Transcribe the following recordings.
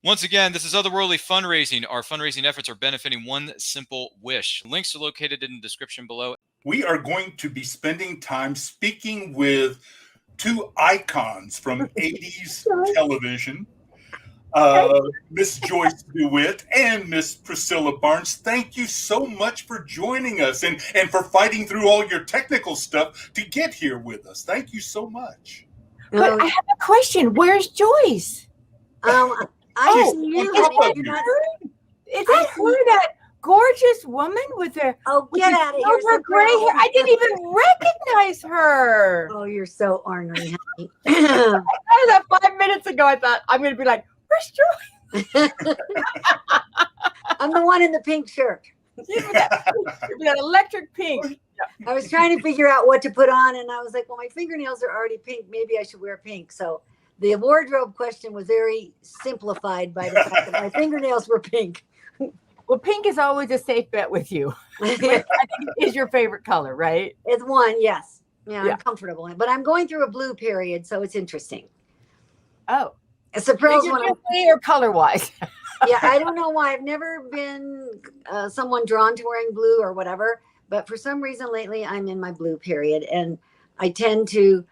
Once again, this is Otherworldly Fundraising. Our fundraising efforts are benefiting one simple wish. Links are located in the description below. We are going to be spending time speaking with two icons from 80s television, Miss Joyce DeWitt and Miss Priscilla Barnes. Thank you so much for joining us and for fighting through all your technical stuff to get here with us. Thank you so much. But I have a question. Where's Joyce? I see you. Is that her, that gorgeous woman with her? Oh, get out of here! Her gray hair. I didn't even recognize her. Oh, you're so ornery, honey. That 5 minutes ago, I thought I'm going to be like, "Where's Joyce?" I'm the one in the pink shirt. that electric pink. I was trying to figure out what to put on, and I was like, "Well, my fingernails are already pink. Maybe I should wear pink." So the wardrobe question was very simplified by the fact that my fingernails were pink. Well, pink is always a safe bet with you. I think it is your favorite color, right? It's one, yes. Yeah, I'm comfortable. But I'm going through a blue period, so it's interesting. Oh. It's a pearls one. Or color-wise. Yeah, I don't know why. I've never been someone drawn to wearing blue or whatever. But for some reason lately, I'm in my blue period. And I tend to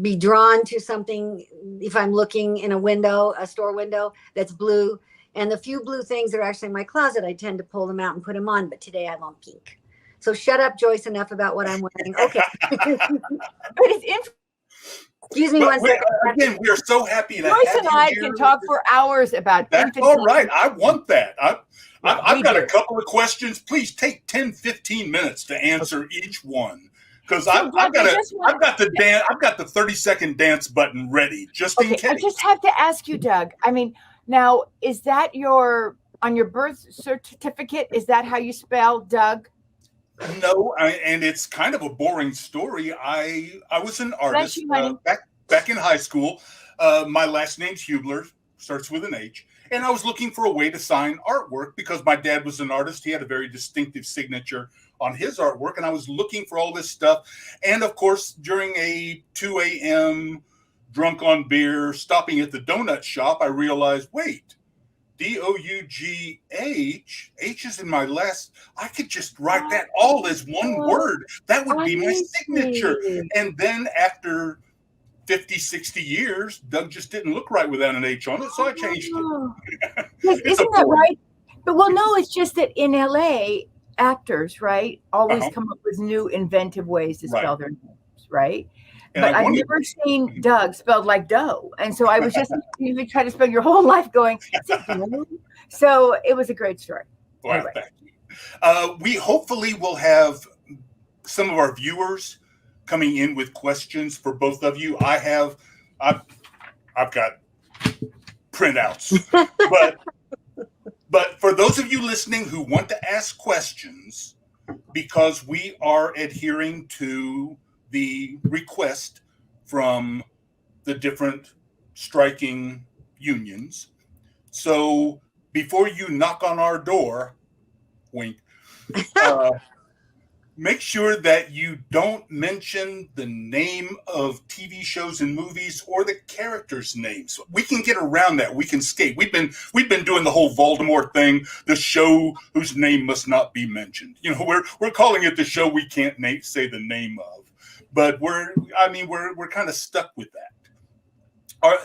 be drawn to something if I'm looking in a window, a store window that's blue. And the few blue things that are actually in my closet, I tend to pull them out and put them on. But today I'm on pink. So shut up, Joyce, enough about what I'm wearing. Okay. But it's excuse me one second. Again, we are so happy to Joyce have and you I here. can talk for hours about That's all right. I want that. I've got a couple of questions. Please take 10, 15 minutes to answer each one. Because I've got the 30-second dance button ready just in case. I just have to ask you, Doug. I mean, now is that on your birth certificate? Is that how you spell Doug? No, and it's kind of a boring story. I was an artist back in high school. My last name's Hubler, starts with an H. And I was looking for a way to sign artwork because my dad was an artist. He had a very distinctive signature on his artwork. And I was looking for all this stuff. And of course, during a 2 a.m. drunk on beer, stopping at the donut shop, I realized, wait, D-O-U-G-H, H is in my last, I could just write that all as one word. That would be my signature. And then after 50, 60 years, Doug just didn't look right without an H on it, so I changed it. Isn't that right? But well, no, it's just that in LA, actors, right, always come up with new inventive ways to spell their names, right? And but I've never seen Doug spelled like dough. And so I was just you try to spell your whole life going, so it was a great story. Well, anyway. Thank you. We hopefully will have some of our viewers coming in with questions for both of you. I've got printouts, but for those of you listening who want to ask questions, because we are adhering to the request from the different striking unions. So before you knock on our door, wink, make sure that you don't mention the name of TV shows and movies or the characters' names. We can get around that. We can skate. We've been doing the whole Voldemort thing, the show whose name must not be mentioned. You know, we're calling it the show we can't say the name of. But we're kind of stuck with that. I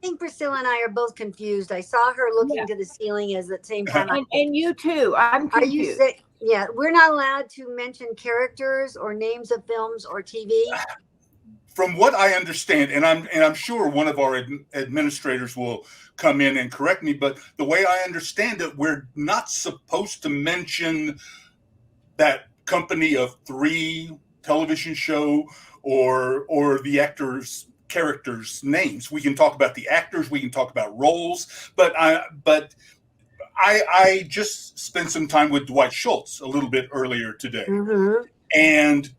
think Priscilla and I are both confused. I saw her looking to the ceiling at the same time. And you too. I'm confused. Yeah, we're not allowed to mention characters or names of films or TV. From what I understand, and I'm sure one of our administrators will come in and correct me, but the way I understand it, we're not supposed to mention that company of 3 television show or the actors' characters' names. We can talk about the actors, we can talk about roles, but I just spent some time with Dwight Schultz a little bit earlier today, and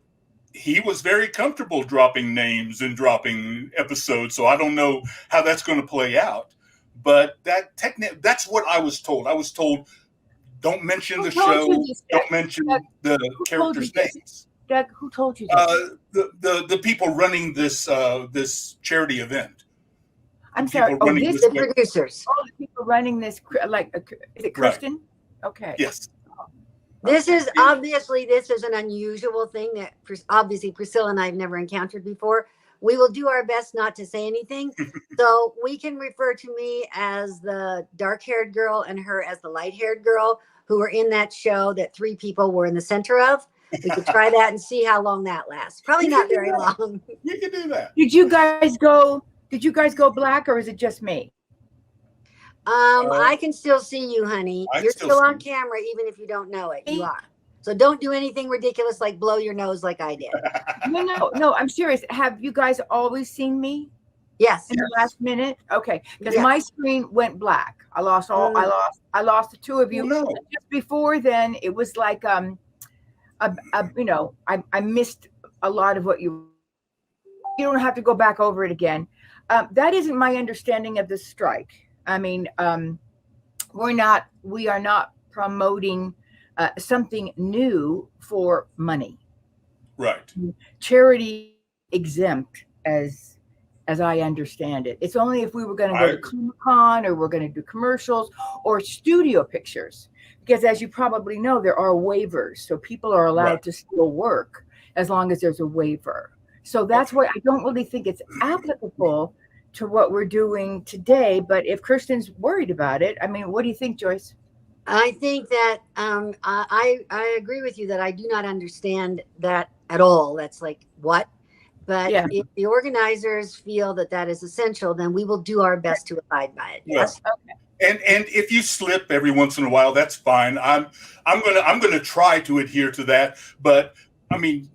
he was very comfortable dropping names and dropping episodes. So I don't know how that's going to play out, but that's what I was told. I was told, don't mention the show. Don't mention the characters' names. Doug, who told you that? The people running this charity event. I'm sorry. Oh, the producers. Oh, the people running this, like, is it Kristen? Right. Okay. Yes. This is obviously, this is an unusual thing that obviously Priscilla and I have never encountered before. We will do our best not to say anything. So we can refer to me as the dark-haired girl and her as the light-haired girl who were in that show that 3 people were in the center of. We could try that and see how long that lasts. Probably not very long. You can do that. Did you guys go black, or is it just me? I can still see you, honey. You're still on camera, even if you don't know it. You are. So don't do anything ridiculous like blow your nose like I did. No, I'm serious. Have you guys always seen me? Yes. In the last minute? Okay. Because my screen went black. I lost the 2 of you. No. Just before then, it was like you know, I missed a lot of what you don't have to go back over it again. That isn't my understanding of the strike. I mean, we are not promoting something new for money. Right. Charity exempt, as I understand it. It's only if we were going to go to Comic-Con, or we're going to do commercials or studio pictures. Because as you probably know, there are waivers. So people are allowed to still work as long as there's a waiver. So that's why I don't really think it's applicable to what we're doing today. But if Kristen's worried about it, I mean, what do you think, Joyce? I think that I agree with you that I do not understand that at all. That's like, what? But if the organizers feel that that is essential, then we will do our best to abide by it. Yes. Okay. And if you slip every once in a while, that's fine. I'm gonna try to adhere to that. But I mean,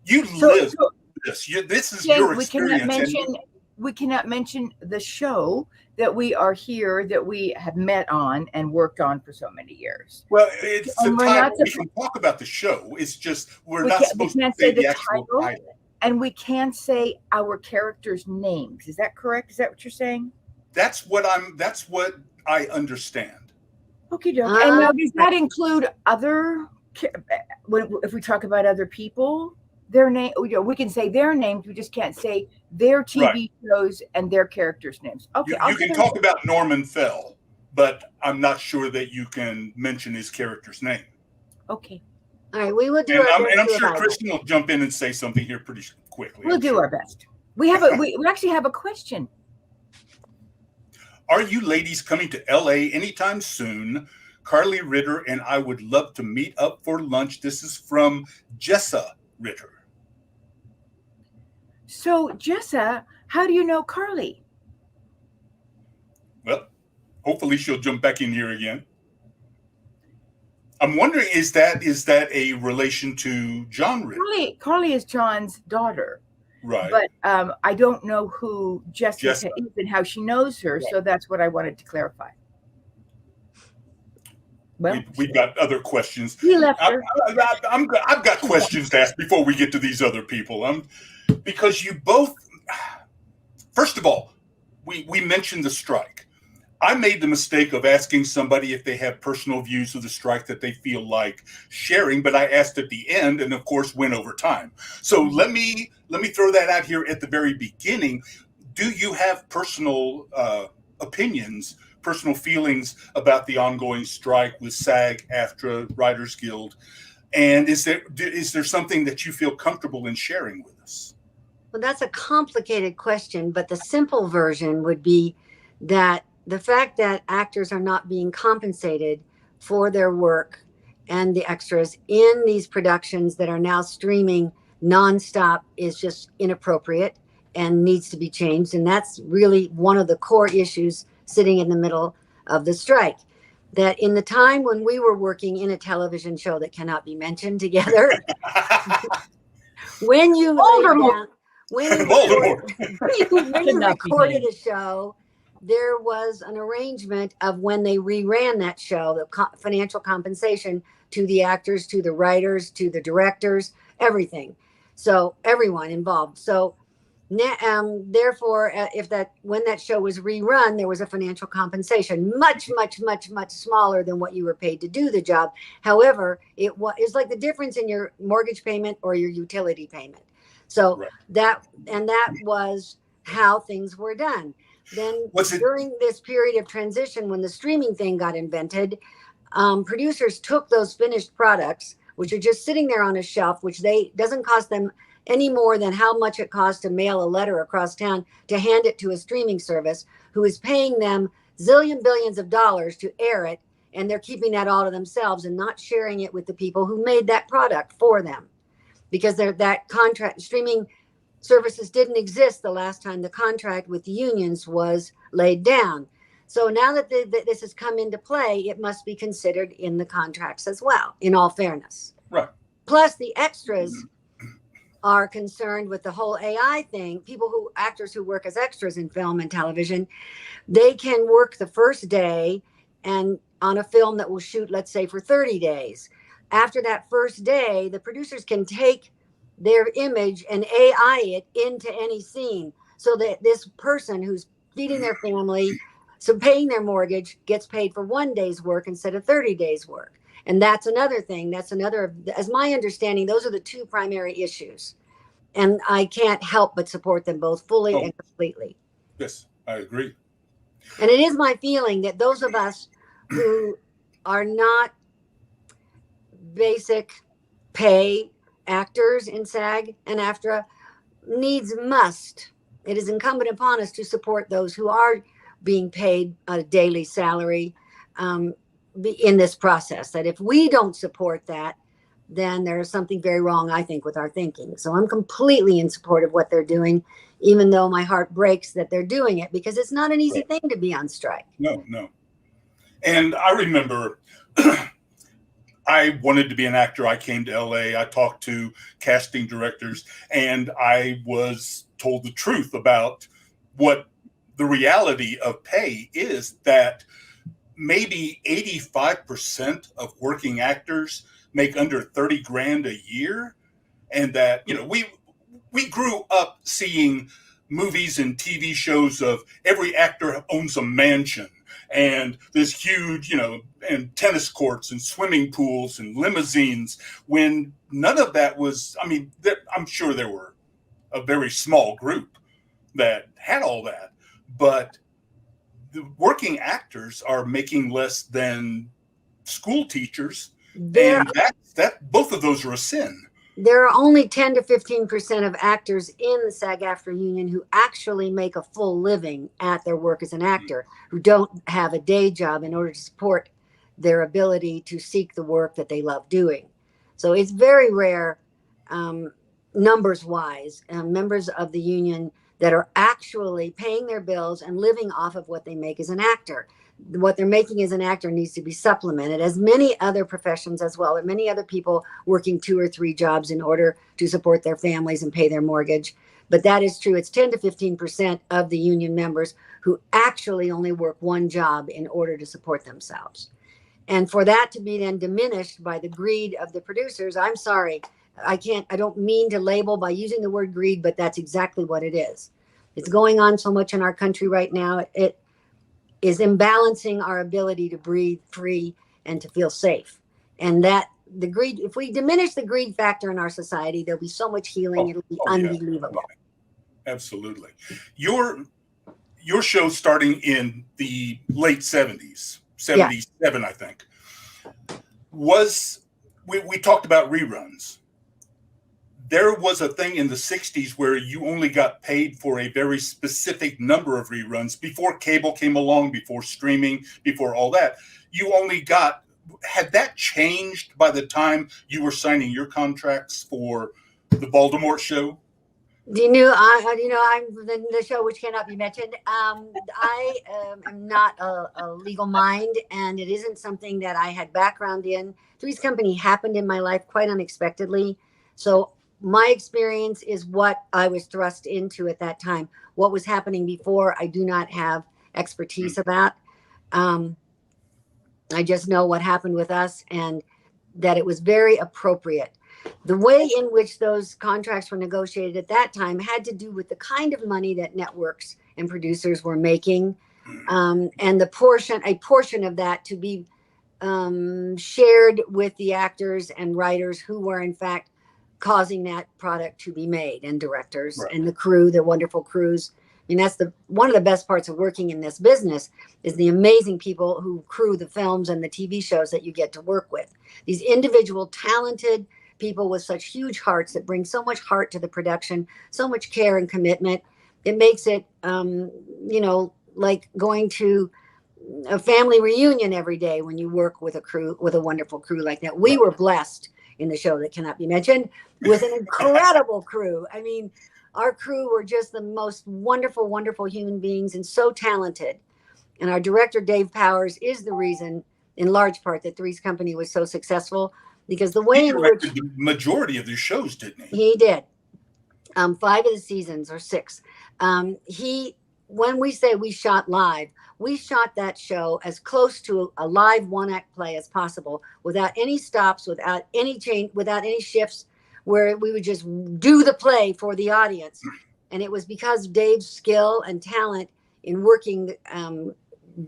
you live this. This is your experience. We cannot mention the show that we are here, that we have met on and worked on for so many years. Well, it's the time we can talk about the show. It's just we're not supposed to say the actual title. And we can't say our characters' names. Is that correct? Is that what you're saying? That's what I understand. Okay, doke. And now, does that include if we talk about other people, their name? You know, we can say their names. We just can't say their TV shows and their characters' names. Okay, you can talk about Norman Fell, but I'm not sure that you can mention his character's name. Okay. All right, we will do. And I'm sure Kristen will jump in and say something here pretty quickly. We'll do our best. We actually have a question. Are you ladies coming to LA anytime soon? Carly Ritter and I would love to meet up for lunch. This is from Jessa Ritter. So, Jessa, how do you know Carly? Well, hopefully she'll jump back in here again. I'm wondering, is that a relation to John Ritter? Carly is John's daughter. Right. But I don't know who Jessica is and how she knows her. Right. So that's what I wanted to clarify. Well, we've got other questions. He left her. I've got questions to ask before we get to these other people. Because you both, first of all, we mentioned the strike. I made the mistake of asking somebody if they have personal views of the strike that they feel like sharing, but I asked at the end and of course went over time. So let me throw that out here at the very beginning. Do you have personal opinions, personal feelings about the ongoing strike with SAG, AFTRA, Writers Guild? And is there something that you feel comfortable in sharing with us? Well, that's a complicated question, but the simple version would be that the fact that actors are not being compensated for their work and the extras in these productions that are now streaming nonstop is just inappropriate and needs to be changed. And that's really one of the core issues sitting in the middle of the strike. That in the time when we were working in a television show that cannot be mentioned together, when you recorded a show, there was an arrangement of when they reran that show, the financial compensation to the actors, to the writers, to the directors, everything. So everyone involved. So therefore, when that show was rerun, there was a financial compensation much, much, much, much smaller than what you were paid to do the job. However, it's like the difference in your mortgage payment or your utility payment. So that was how things were done. then during this period of transition, when the streaming thing got invented, producers took those finished products, which are just sitting there on a shelf, which doesn't cost them any more than how much it costs to mail a letter across town to hand it to a streaming service who is paying them billions of dollars to air it, and they're keeping that all to themselves and not sharing it with the people who made that product for them, because that contract streaming services didn't exist the last time the contract with the unions was laid down. So now that this has come into play, it must be considered in the contracts as well, in all fairness. Right. Plus, the extras are concerned with the whole AI thing. Actors who work as extras in film and television, they can work the first day and on a film that will shoot, let's say, for 30 days. After that first day, the producers can take their image and AI it into any scene, so that this person who's feeding their family, so paying their mortgage, gets paid for 1 day's work instead of 30 days work. And that's another thing. That's another, as my understanding, those are the two primary issues. And I can't help but support them both fully and completely. Yes, I agree. And it is my feeling that those of us who are not basic pay actors in SAG and AFTRA it is incumbent upon us to support those who are being paid a daily salary in this process. That if we don't support that, then there's something very wrong, I think, with our thinking. So I'm completely in support of what they're doing, even though my heart breaks that they're doing it, because it's not an easy thing to be on strike. No. And I remember I wanted to be an actor. I came to LA. I talked to casting directors, and I was told the truth about what the reality of pay is, that maybe 85% of working actors make under 30 grand a year. And that, we grew up seeing movies and TV shows of every actor owns a mansion and this huge, and tennis courts and swimming pools and limousines, when none of that was, I'm sure there were a very small group that had all that, but the working actors are making less than school teachers. And that both of those are a sin. There are only 10 to 15% of actors in the SAG-AFTRA union who actually make a full living at their work as an actor, who don't have a day job in order to support their ability to seek the work that they love doing. So it's very rare, numbers-wise, members of the union that are actually paying their bills and living off of what they make as an actor. What they're making as an actor needs to be supplemented, as many other professions as well, and many other people working 2 or 3 jobs in order to support their families and pay their mortgage. But that is true. It's 10 to 15% of the union members who actually only work 1 job in order to support themselves. And for that to be then diminished by the greed of the producers, I'm sorry, I don't mean to label by using the word greed, but that's exactly what it is. It's going on so much in our country right now. It is imbalancing our ability to breathe free and to feel safe. And that the greed, if we diminish the greed factor in our society, there'll be so much healing. It'll be unbelievable. Yeah. Absolutely. Your show, starting in the late 70s, 77, I think, we talked about reruns. There was a thing in the 60s where you only got paid for a very specific number of reruns. Before cable came along, before streaming, before all that, you only had that changed by the time you were signing your contracts for the Baltimore show? I'm the show which cannot be mentioned. I am not a legal mind, and it isn't something that I had background in. Three's Company happened in my life quite unexpectedly. So my experience is what I was thrust into at that time. What was happening before, I do not have expertise about. I just know what happened with us, and that it was very appropriate. The way in which those contracts were negotiated at that time had to do with the kind of money that networks and producers were making, and a portion of that to be shared with the actors and writers who were in fact causing that product to be made, and directors and the crew, the wonderful crews mean, that's one of the best parts of working in this business is the amazing people who crew the films and the TV shows that you get to work with. These individual, talented people with such huge hearts that bring so much heart to the production, so much care and commitment. It makes it, like going to a family reunion every day when you work with a wonderful crew like that. We were blessed in the show that cannot be mentioned with an incredible crew. I mean, our crew were just the most wonderful, wonderful human beings and so talented. And our director, Dave Powers, is the reason, in large part, that Three's Company was so successful, because the way he in directed which the majority of the shows, didn't he? He did. 5 of the seasons, or 6. When we say we shot live, we shot that show as close to a live one-act play as possible, without any stops, without any change, without any shifts, where we would just do the play for the audience. And it was because Dave's skill and talent in working,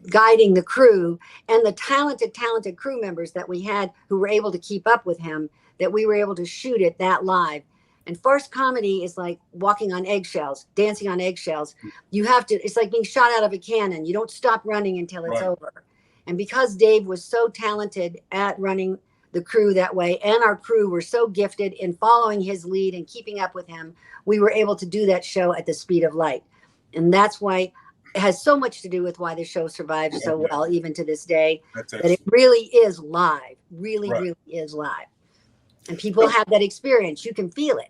guiding the crew, and the talented crew members that we had who were able to keep up with him, that we were able to shoot it that live. And farce comedy is like walking on eggshells, dancing on eggshells. You have to, it's like being shot out of a cannon. You don't stop running until it's over. And because Dave was so talented at running the crew that way, and our crew were so gifted in following his lead and keeping up with him, we were able to do that show at the speed of light. And that's why it has so much to do with why the show survives so well, even to this day, that it really is live, really is live. And people have that experience. You can feel it.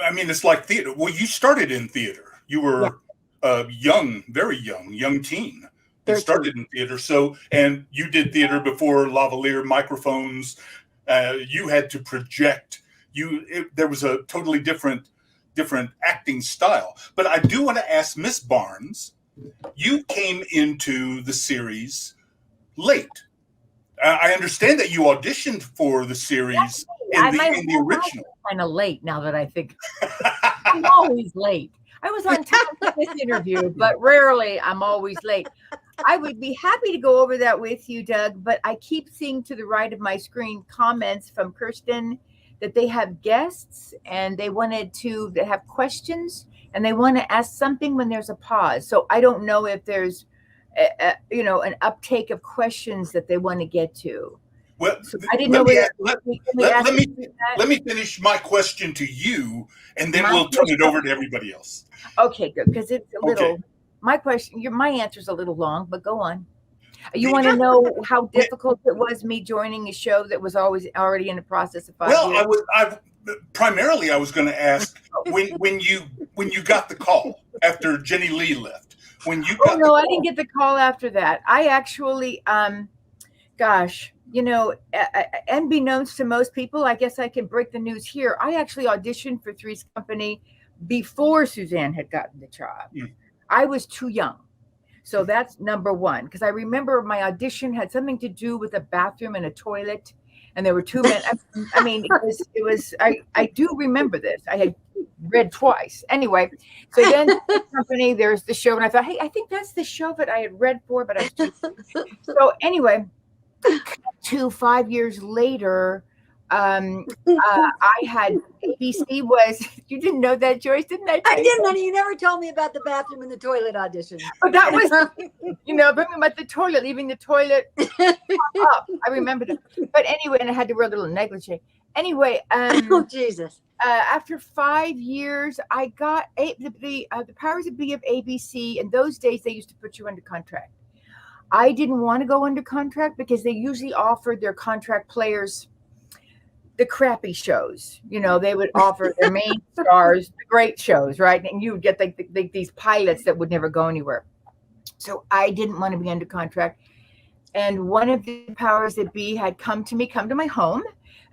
I mean, it's like theater. Well, you started in theater. You were young, very young teen. You started in theater. So, and you did theater before lavalier microphones. You had to project. There was a totally different acting style. But I do want to ask Miss Barnes, you came into the series late. I understand that you auditioned for the series in the original. Kind of late now that I think. I'm always late. I was on time for this interview, but rarely I'm always late. I would be happy to go over that with you, Doug, but I keep seeing to the right of my screen comments from Kirsten that they have guests and they have questions and they want to ask something when there's a pause. So I don't know if there's an uptake of questions that they want to get to. Well, so I didn't know. Let me finish my question to you, and then we'll turn it over to everybody else. Okay, good, because it's a little. Okay. My answer's a little long, but go on. You want to know how difficult it was me joining a show that was already in the process of 5 years? I was going to ask when you got the call after Jenny Lee left. I didn't get the call after that. I actually, unbeknownst to most people, I guess I can break the news here. I actually auditioned for Three's Company before Suzanne had gotten the job. I was too young. So that's number one, because I remember my audition had something to do with a bathroom and a toilet, and there were 2 men. I mean, I do remember this. I had read twice. Anyway, so then the company, there's the show, and I thought, hey, I think that's the show that I had read for, but I was too. So anyway, 5 years later, I had ABC was. You didn't know that, Joyce, didn't I? I didn't, honey. You never told me about the bathroom and the toilet audition. But that was, about the toilet, leaving the toilet up. I remember that. But anyway, and I had to wear a little negligee. Anyway, oh Jesus! After 5 years, I got the powers that be of ABC. In those days, they used to put you under contract. I didn't want to go under contract because they usually offered their contract players the crappy shows. They would offer their main stars the great shows, right? And you would get like these pilots that would never go anywhere. So I didn't want to be under contract. And one of the powers that be had come to my home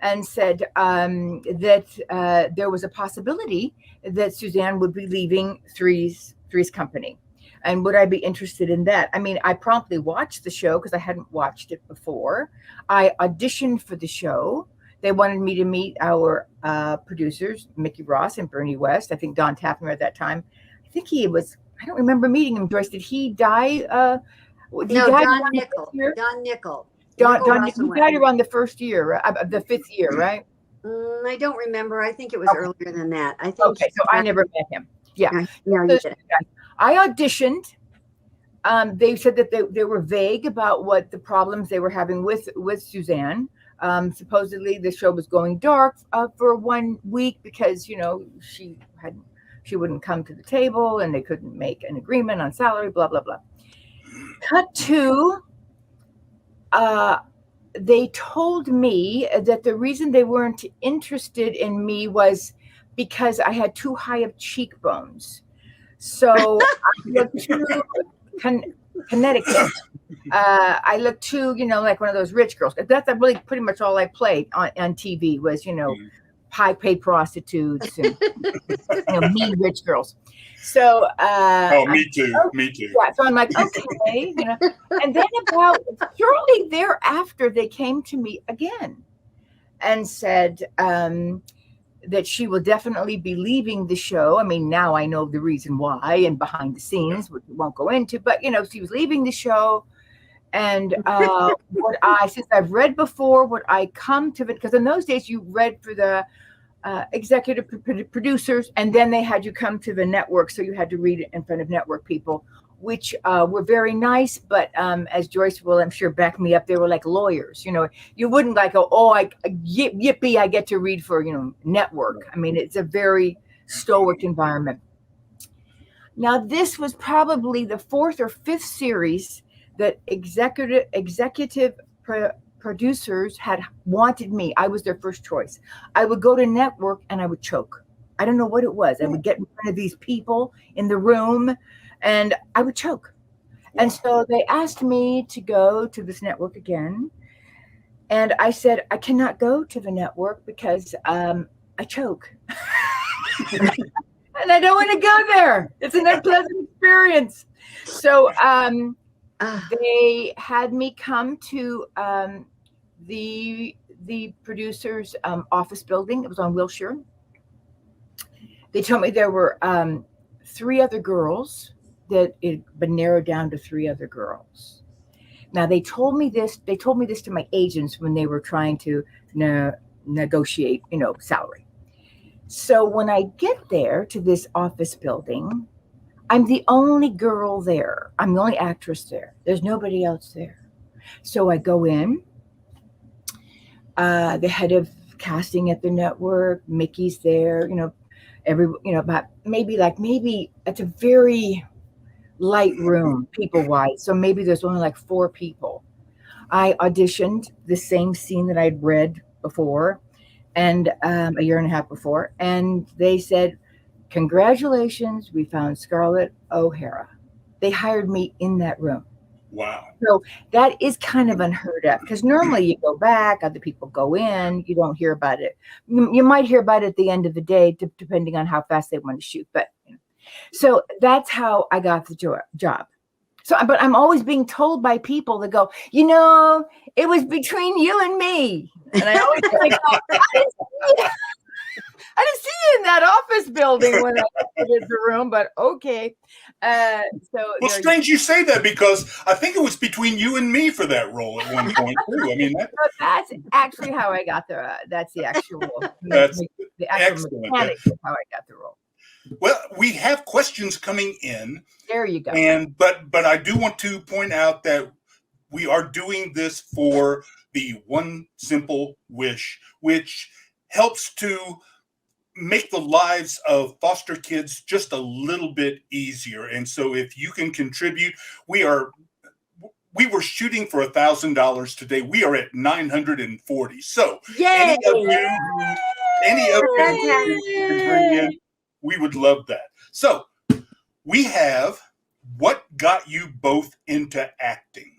and said that there was a possibility that Suzanne would be leaving Three's Company. And would I be interested in that? I mean, I promptly watched the show because I hadn't watched it before. I auditioned for the show. They wanted me to meet our producers, Mickey Ross and Bernie West. I think Don Taffner at that time. I think he was, I don't remember meeting him, Joyce. Did he die? Don Nickel. Don Nickel. Don Nickel died around the first year, the 5th year, right? I don't remember. I think it was earlier than that. I think. Okay, so I never met him. Yeah. No, you didn't. I auditioned. They said that they were vague about what the problems they were having with Suzanne. Supposedly the show was going dark for 1 week because, you know, she wouldn't come to the table and they couldn't make an agreement on salary, blah, blah, blah. Cut to, they told me that the reason they weren't interested in me was because I had too high of cheekbones. So I looked too Connecticut. I looked too, you know, like one of those rich girls. That's really pretty much all I played on TV was, you know, high-paid prostitutes and you know, mean rich girls. So me too. Yeah, so I'm like, okay, you know. And then about shortly thereafter, they came to me again and said that she will definitely be leaving the show. I mean, now I know the reason why and behind the scenes, which we won't go into, but you know, she was leaving the show. And since I've read before, what I come to it, because in those days you read for the executive producers, and then they had you come to the network, so you had to read it in front of network people, which were very nice, but as Joyce will, I'm sure, back me up, they were like lawyers. You know, you wouldn't like, yippee, I get to read for, you know, network. I mean, it's a very stoic environment. Now, this was probably the 4th or 5th series that executive producers had wanted me. I was their first choice. I would go to network and I would choke. I don't know what it was. I would get in front of these people in the room and I would choke. And so they asked me to go to this network again. And I said, I cannot go to the network because I choke. And I don't want to go there. It's an unpleasant experience. So they had me come to the producer's office building. It was on Wilshire. They told me there were 3 other girls, that it had been narrowed down to 3 other girls. Now they told me this to my agents when they were trying to negotiate, you know, salary. So when I get there to this office building, I'm the only girl there. I'm the only actress there. There's nobody else there. So I go in. The head of casting at the network, Mickey's there. You know, about maybe it's a very light room people-wise. So maybe there's only like 4 people. I auditioned the same scene that I'd read before, and a year and a half before, and they said, congratulations, we found Scarlett O'Hara. They hired me in that room. Wow. So that is kind of unheard of, because normally you go back, other people go in, you don't hear about it. You might hear about it at the end of the day, depending on how fast they want to shoot. But so that's how I got the job. So, but I'm always being told by people that go, you know, it was between you and me. And I always think, I didn't see you in that office building when I entered the room, but okay. Well, strange you say that, because I think it was between you and me for that role at one point too. I mean, that's actually how I got that's the actual. That's the actual mechanics of how I got the role. Well, we have questions coming in. There you go. But I do want to point out that we are doing this for the One Simple Wish, which helps to make the lives of foster kids just a little bit easier. And so if you can contribute, we were shooting for $1,000 today. We are at $940. So Yay! any of you can bring in, we would love that. So we have What Got You Both Into Acting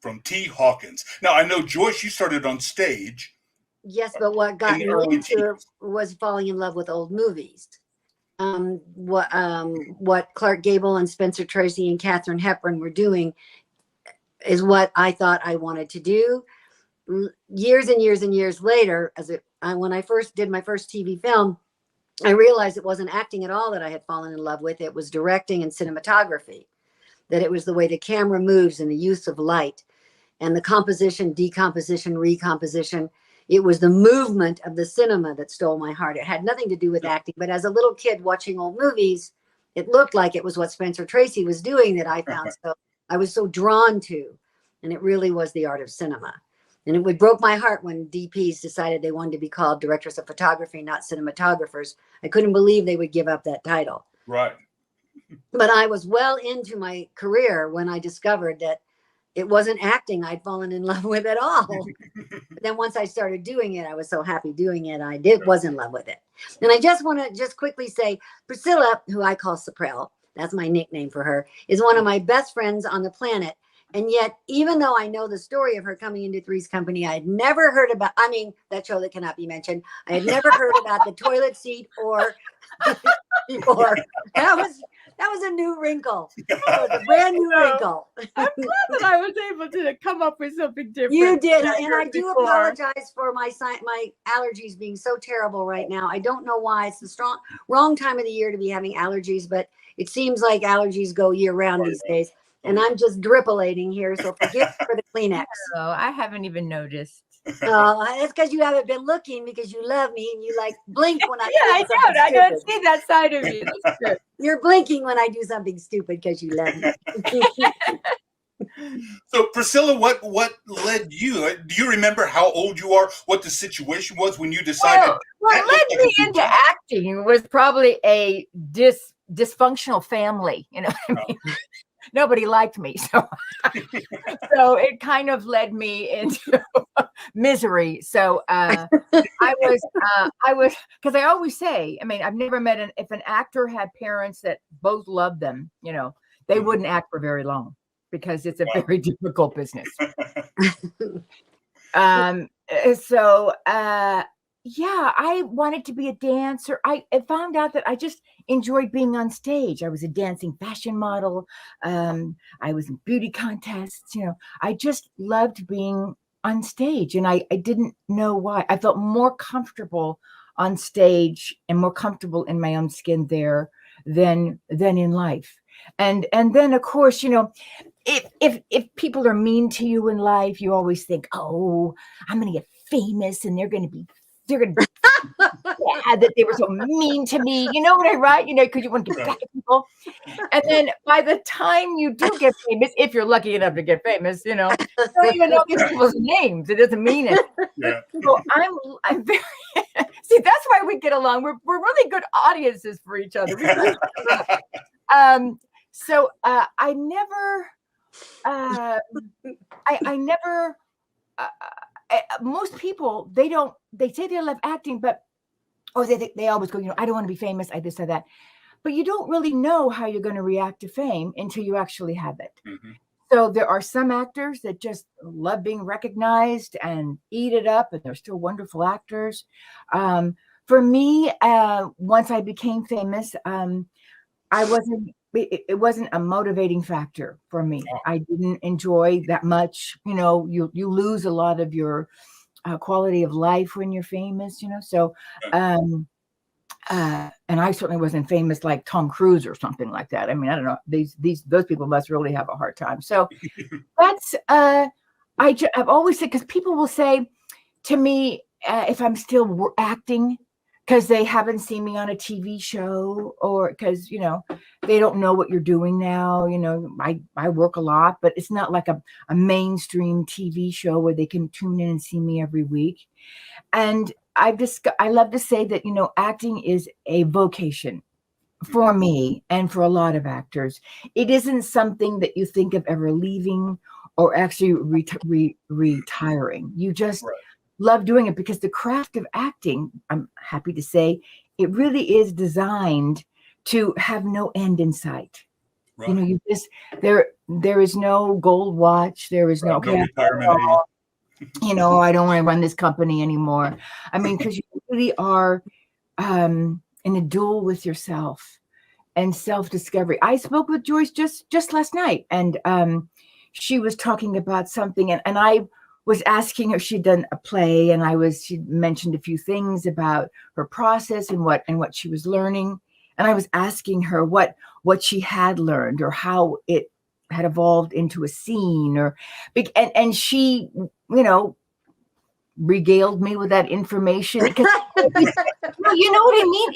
from T. Hawkins. Now, I know, Joyce, you started on stage. Yes, but what got me into it was falling in love with old movies. What Clark Gable and Spencer Tracy and Katharine Hepburn were doing is what I thought I wanted to do. Years and years and years later, when I first did my first TV film, I realized it wasn't acting at all that I had fallen in love with. It was directing and cinematography, that it was the way the camera moves and the use of light and the composition, decomposition, recomposition. It was the movement of the cinema that stole my heart. It had nothing to do with acting, but as a little kid watching old movies, it looked like it was what Spencer Tracy was doing that I found I was so drawn to. And it really was the art of cinema. And it broke my heart when DPs decided they wanted to be called directors of photography, not cinematographers. I couldn't believe they would give up that title. Right. But I was well into my career when I discovered that it wasn't acting I'd fallen in love with at all. But then once I started doing it, I was so happy doing it. Was in love with it. And I just want to just quickly say, Priscilla, who I call Saprel, that's my nickname for her, is one of my best friends on the planet. And yet, even though I know the story of her coming into Three's Company, I had never heard about, I mean, that show that cannot be mentioned. I had never heard about the toilet seat or that was a new wrinkle. That was a brand new wrinkle. I'm glad that I was able to come up with something different. You did. And I do apologize for my allergies being so terrible right now. I don't know why. It's the wrong time of the year to be having allergies, but it seems like allergies go year round these days. And I'm just drippolating here, so forgive me for the Kleenex. Oh, I haven't even noticed. Oh, that's because you haven't been looking because you love me and you like blink when I I don't. I don't see that side of you. You're blinking when I do something stupid because you love me. So, Priscilla, what led you? Do you remember how old you are? What the situation was when you decided? What led me into acting was probably a dysfunctional family. You know what I mean? Nobody liked me, so it kind of led me into misery. So I was because I always say, I mean, I've never met if an actor had parents that both loved them, you know, they wouldn't act for very long because it's a very difficult business. Yeah, I wanted to be a dancer. I found out that I just enjoyed being on stage. I was a dancing fashion model. I was in beauty contests. You know, I just loved being on stage, and I didn't know why. I felt more comfortable on stage and more comfortable in my own skin there than in life. And then, of course, you know, if people are mean to you in life, you always think, oh, I'm going to get famous, and they're going to be that they were so mean to me, you know what I write, you know, because you want to get back at people. And then by the time you do get famous, if you're lucky enough to get famous, you know, you don't even know these people's names. It doesn't mean it. Yeah. So I'm very see, that's why we get along. We're really good audiences for each other. I never most people, they say they love acting, but they always go, you know, I don't want to be famous, I this or that. But you don't really know how you're going to react to fame until you actually have it. Mm-hmm. So there are some actors that just love being recognized and eat it up, and they're still wonderful actors. For me, once I became famous, it wasn't a motivating factor for me. I didn't enjoy that much. You know, you lose a lot of your quality of life when you're famous, you know. So, and I certainly wasn't famous like Tom Cruise or something like that. I mean, I don't know. Those people must really have a hard time. So that's I've always said, because people will say to me if I'm still acting, because they haven't seen me on a TV show, or because, you know, they don't know what you're doing now. You know, I work a lot, but it's not like a mainstream TV show where they can tune in and see me every week. And I love to say that, you know, acting is a vocation for me and for a lot of actors. It isn't something that you think of ever leaving or actually retiring. You just love doing it, because the craft of acting, I'm happy to say, it really is designed to have no end in sight. Right. You know, you just there is no gold watch. There is no retirement. You know, I don't want to run this company anymore. I mean, because you really are in a duel with yourself and self-discovery. I spoke with Joyce just last night, and she was talking about something, and I was asking her, she'd done a play, and she mentioned a few things about her process and what she was learning. And I was asking her what she had learned, or how it had evolved into a scene, and she, you know, regaled me with that information. Because you know what I mean?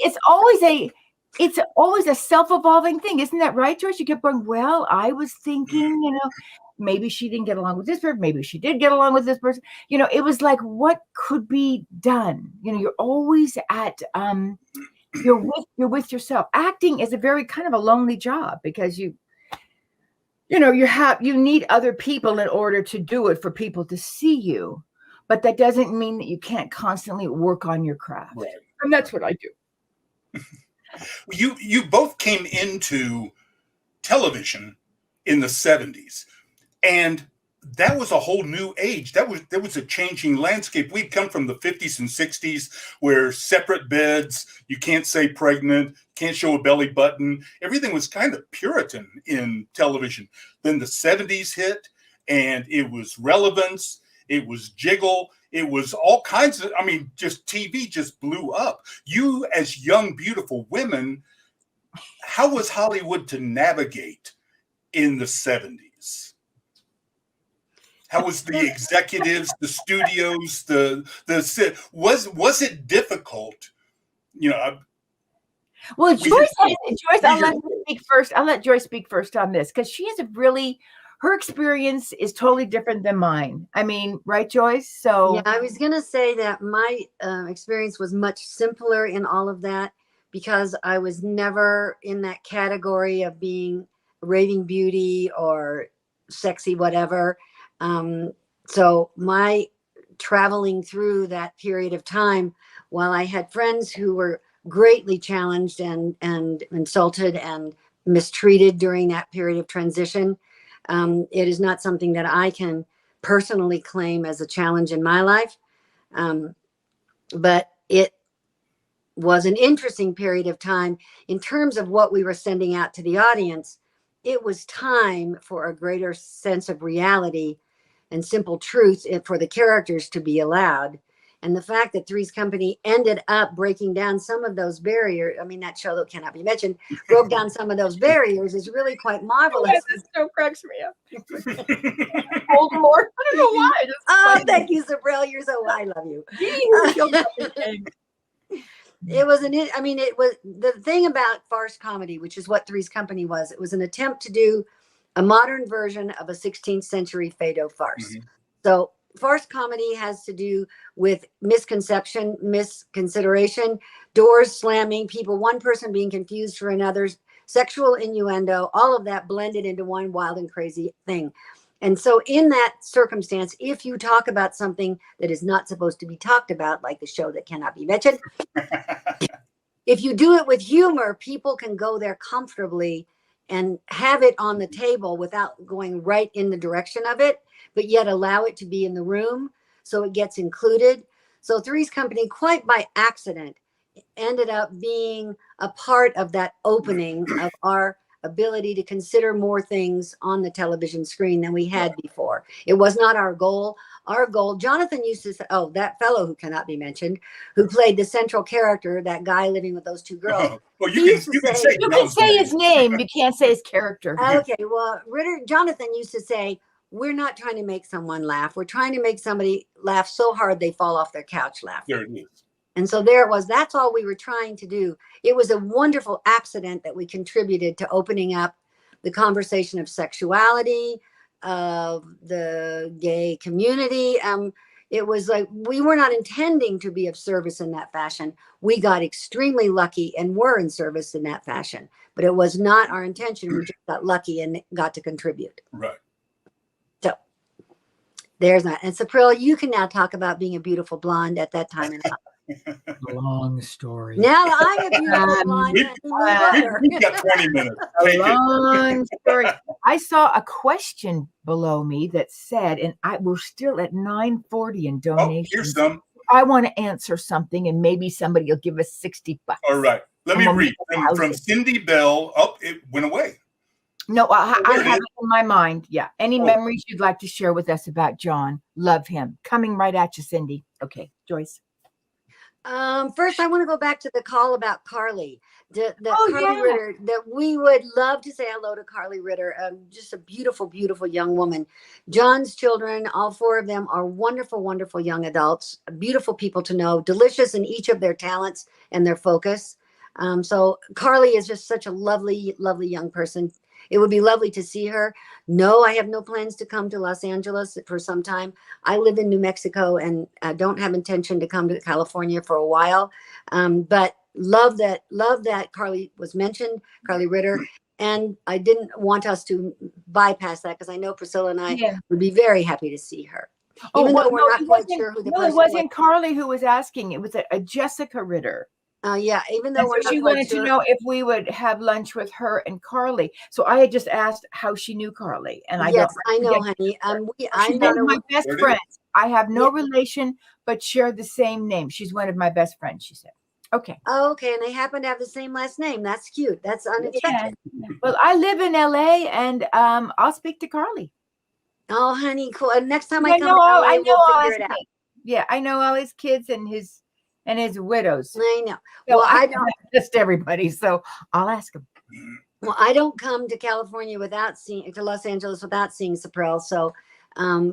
It's always a self-evolving thing. Isn't that right, Joyce? You kept going, well, I was thinking, maybe she didn't get along with this person. Maybe she did get along with this person. It was like, what could be done? You're always at, you're with yourself. Acting is a very kind of a lonely job because you need other people in order to do it, for people to see you. But that doesn't mean that you can't constantly work on your craft. Right. And that's what I do. You both came into television in the 70s, and that was a whole new age. There was a changing landscape. We'd come from the 50s and 60s where separate beds, you can't say pregnant, can't show a belly button. Everything was kind of Puritan in television. Then the 70s hit, and it was relevance, it was jiggle, it was all kinds of, just TV just blew up. You, as young, beautiful women, how was Hollywood to navigate in the 70s? How was the executives, the studios, was it difficult? Well, Joyce, I'll let her speak first. I'll let Joyce speak first on this, because she has her experience is totally different than mine. Right, Joyce? So yeah, I was going to say that my experience was much simpler in all of that, because I was never in that category of being raving beauty or sexy, whatever. So my traveling through that period of time, while I had friends who were greatly challenged and insulted and mistreated during that period of transition, it is not something that I can personally claim as a challenge in my life. But it was an interesting period of time in terms of what we were sending out to the audience. It was time for a greater sense of reality and simple truth for the characters to be allowed. And the fact that Three's Company ended up breaking down some of those barriers, that show that cannot be mentioned, broke down some of those barriers, is really quite marvelous. This show cracks me up. Voldemort. I don't know why. Thank you, Sabril. You're so, I love you. It was it was the thing about farce comedy, which is what Three's Company was. It was an attempt to do a modern version of a 16th century Fado farce. Mm-hmm. So farce comedy has to do with misconception, misconsideration, doors slamming, one person being confused for another's, sexual innuendo, all of that blended into one wild and crazy thing. And so in that circumstance, if you talk about something that is not supposed to be talked about, like the show that cannot be mentioned, if you do it with humor, people can go there comfortably and have it on the table without going right in the direction of it, but yet allow it to be in the room so it gets included. So Three's Company, quite by accident, ended up being a part of that opening of our ability to consider more things on the television screen than we had before. It was not our goal. Our goal, Jonathan used to say, that fellow who cannot be mentioned, who played the central character, that guy living with those two girls. Well, you can say his name. You can't say his character. Okay, well, Jonathan used to say, we're not trying to make someone laugh. We're trying to make somebody laugh so hard they fall off their couch laughing. There it is. And so there it was. That's all we were trying to do. It was a wonderful accident that we contributed to opening up the conversation of sexuality, of the gay community. It was like we were not intending to be of service in that fashion. We got extremely lucky and were in service in that fashion. But it was not our intention. We just got lucky and got to contribute. Right. So there's that. And Sapril, you can now talk about being a beautiful blonde at that time in life. Long story. Now I'm a beautiful blonde. We've got 20 minutes. Long story. I saw a question below me that said, and we're still at 9:40 in donations. Here's some. I want to answer something, and maybe somebody will give us $60. All right. Let me read from Cindy Bell. It went away. No, I have it in my mind. Yeah. Any memories you'd like to share with us about John? Love him. Coming right at you, Cindy. Okay, Joyce. First, I want to go back to the call about Carly. Carly Ritter, that we would love to say hello to Carly Ritter. Just a beautiful, beautiful young woman. John's children, all 4 of them, are wonderful, wonderful young adults, beautiful people to know, delicious in each of their talents and their focus. So Carly is just such a lovely, lovely young person. It would be lovely to see her. No, I have no plans to come to Los Angeles for some time. I live in New Mexico and don't have intention to come to California for a while. But love that Carly was mentioned, Carly Ritter. And I didn't want us to bypass that because I know Priscilla and I would be very happy to see her. Even though we're not quite sure who the person was. No, it wasn't Carly who was asking. It was a Jessica Ritter. Even though she wanted to know if we would have lunch with her and Carly. So I had just asked how she knew Carly, and I know, honey. She's one of my best friends. I have no relation, but share the same name. She's one of my best friends. She said, "Okay." Oh, okay, and they happen to have the same last name. That's cute. That's unexpected. Yeah. Well, I live in LA, and I'll speak to Carly. Oh, honey, cool. And next time I come to LA, we'll figure it out. Yeah, I know all his kids and his widows. I know. So well, I don't just everybody, so I'll ask him. Well, I don't come to California to Los Angeles without seeing Saprel, so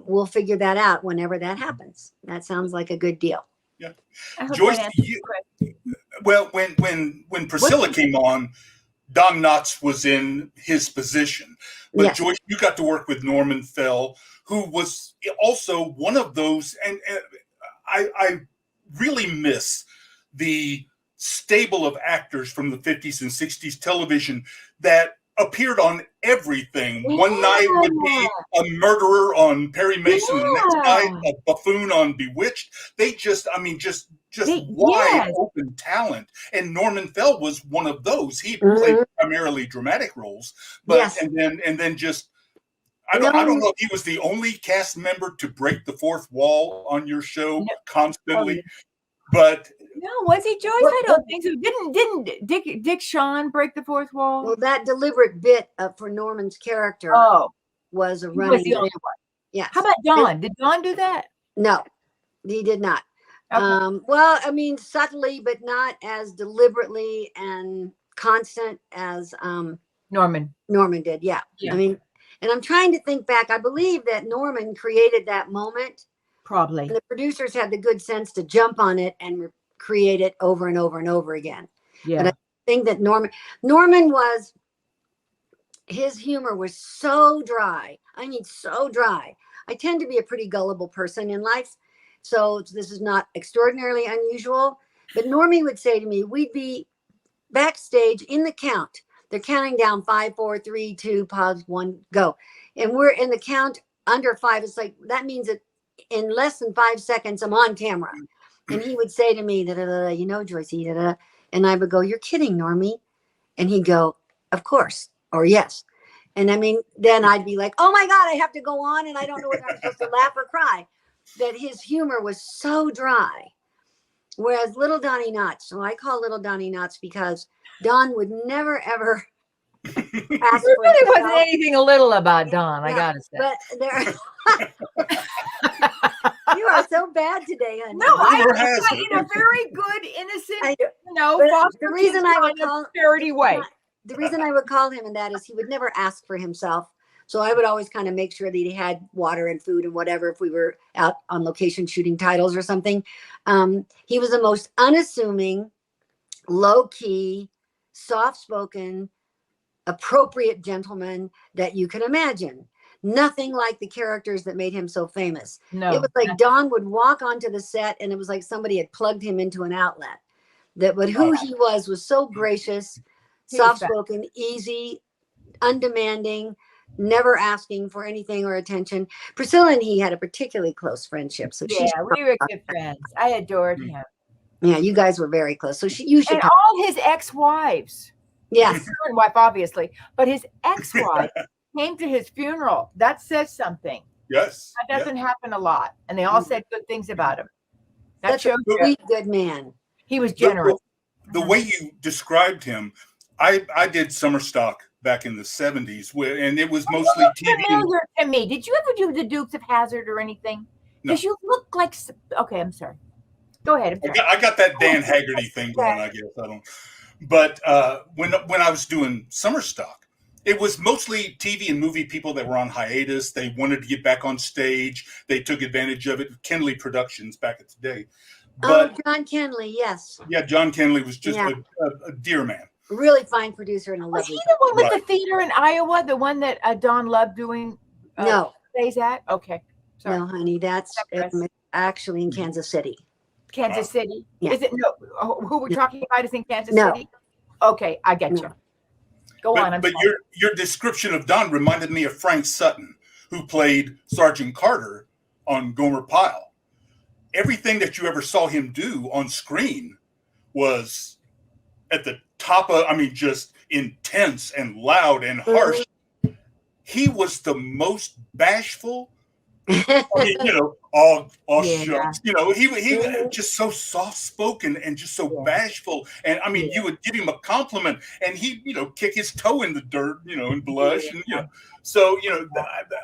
we'll figure that out whenever that happens. That sounds like a good deal. Yeah, Joyce. Well, when Priscilla came on, Don Knotts was in his position, but Joyce, you got to work with Norman Fell, who was also one of those, and I really miss the stable of actors from the 50s and 60s television that appeared on everything. One night would be a murderer on Perry Mason, the next night a buffoon on Bewitched. They just wide open talent. And Norman Fell was one of those. He played primarily dramatic roles, but and then just I don't know if he was the only cast member to break the fourth wall on your show constantly, but no, was he, Joyce? I don't think so. Didn't Dick Shawn break the fourth wall? Well, that deliberate bit for Norman's character was a running. Was the only one. Yeah. How about Don? Did Don do that? No, he did not. Okay. Well, I mean, subtly, but not as deliberately and constant as Norman did. Yeah. I mean, and I'm trying to think back. I believe that Norman created that moment. Probably. And the producers had the good sense to jump on it and create it over and over and over again. Yeah. But I think that Norman his humor was so dry. I mean, so dry. I tend to be a pretty gullible person in life, so this is not extraordinarily unusual. But Normie would say to me, we'd be backstage in the count. They're counting down 5, 4, 3, 2, pause, 1, go. And we're in the count under 5. It's like, that means that in less than 5 seconds, I'm on camera. And he would say to me, you know, Joyce, and I would go, you're kidding, Normie. And he'd go, of course, or yes. And I mean, then I'd be like, oh my God, I have to go on. And I don't know whether I'm supposed to laugh or cry. That his humor was so dry. Whereas little Donnie Knotts, so I call little Donnie Knotts because Don would never, ever ask for there really wasn't anything a little about Don, I gotta say. But you are so bad today, honey. No, I'm in a very good, innocent, the reason I would call charity way. The reason I would call him and that is he would never ask for himself. So I would always kind of make sure that he had water and food and whatever if we were out on location shooting titles or something. He was the most unassuming, low-key, soft-spoken, appropriate gentleman that you can imagine. Nothing like the characters that made him so famous. No, it was like Don would walk onto the set and it was like somebody had plugged him into an outlet. But who he was so gracious, soft-spoken, easy, undemanding, never asking for anything or attention. Priscilla and he had a particularly close friendship. So we were good friends. I adored him. Yeah, you guys were very close. So you should. And all his ex-wives. Yes. His current wife, obviously, but his ex-wife came to his funeral. That says something. Yes. That doesn't happen a lot. And they all said good things about him. That shows a sweet, good man. He was generous. The way you described him, I did summer stock back in the 70s, and it was mostly TV. Familiar to me. Did you ever do the Dukes of Hazzard or anything? Because you look like. Okay, I'm sorry. Go ahead. I got that Dan Haggerty thing going, I guess. I don't. But when I was doing summer stock, it was mostly TV and movie people that were on hiatus. They wanted to get back on stage. They took advantage of it. Kenley Productions back in the day. But, John Kenley, yes. Yeah, John Kenley was just a dear man. Really fine producer and a lovely. Was he the one with the theater in Iowa? The one that Don loved doing? No. Plays at? Okay. Sorry. No, honey, that's actually in Kansas City. Kansas City? Yeah. Is it? No. Who we're talking about is in Kansas City? Okay, I get you. Go on. But your description of Don reminded me of Frank Sutton, who played Sergeant Carter on Gomer Pyle. Everything that you ever saw him do on screen was at the top of, just intense and loud and harsh. He was the most bashful. All shucks. He was just so soft spoken and just so bashful. And you would give him a compliment, and he'd kick his toe in the dirt, and blush, and So